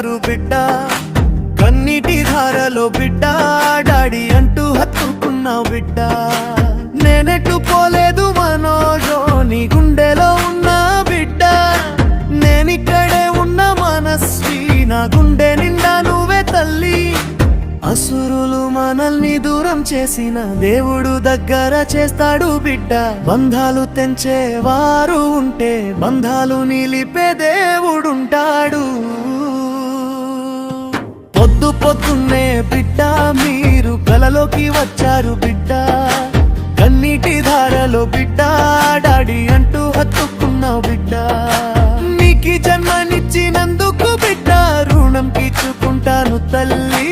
వచ్చారు బిడ్డ, కన్నీటి ధారలో బిడ్డ, డాడీ అంటూ హత్తుకున్నావు బిడ్డ. నేనెట్టు పోలేదు మనోజో, నీ గుండెలో ఉన్న బిడ్డ. నేనిక్కడే ఉన్న మనస్వి, నా గుండె నిండా నువ్వే తల్లి. అసురులు మనల్ని దూరం చేసిన దేవుడు దగ్గర చేస్తాడు బిడ్డ. బంధాలు తెంచేవారు ఉంటే బంధాలు నిలిపే దేవుడుంటాడు. పొద్దు పొద్దున్నే బిడ్డ మీరు కలలోకి వచ్చారు బిడ్డ, కన్నీటి ధారలో బిడ్డ, డాడీ అంటూ హత్తుకున్నావు బిడ్డ. నీకి జన్మనిచ్చినందుకు బిడ్డ రుణం తీర్చుకుంటాను తల్లి,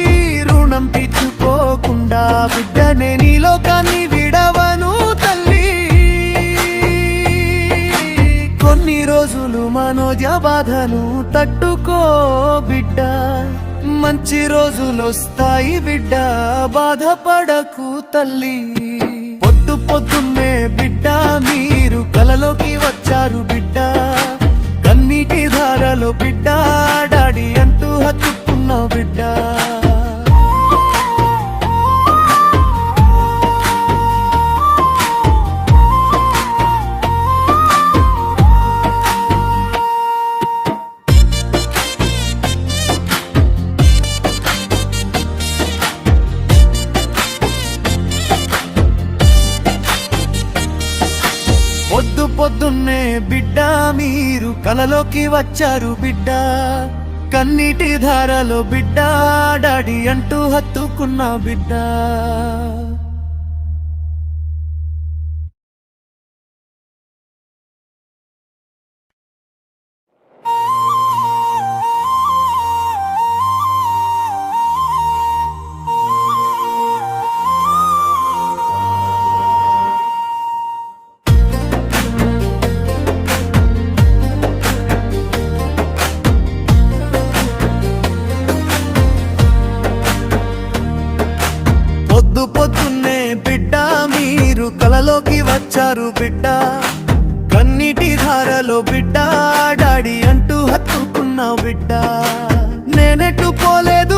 రుణం తీర్చుకోకుండా బిడ్డనే నీ లోకాన్ని విడవను తల్లి. కొన్ని రోజులు మనోజ బాధను తట్టుకో బిడ్డ, మంచి రోజులొస్తాయి బిడ్డ, బాధపడకు తల్లి. పొద్దు పొద్దున్నే బిడ్డ మీరు కలలోకి వచ్చారు బిడ్డ, కన్నీటి ధారలో బిడ్డ, డాడీ అంటూ హత్తుకున్నావు బిడ్డ. పొద్దు పొద్దున్నే బిడ్డ మీరు కలలోకి వచ్చారు బిడ్డ, కన్నీటి ధారలో బిడ్డ, డాడీ అంటూ హత్తుకున్నా బిడ్డ. పొద్దు పొద్దున్నే బిడ్డ మీరు కలలోకి వచ్చారు బిడ్డ, కన్నీటి ధారలో బిడ్డ, డాడీ అంటూ హత్తుకున్నావు బిడ్డ. నేనెట్టు పోలేదు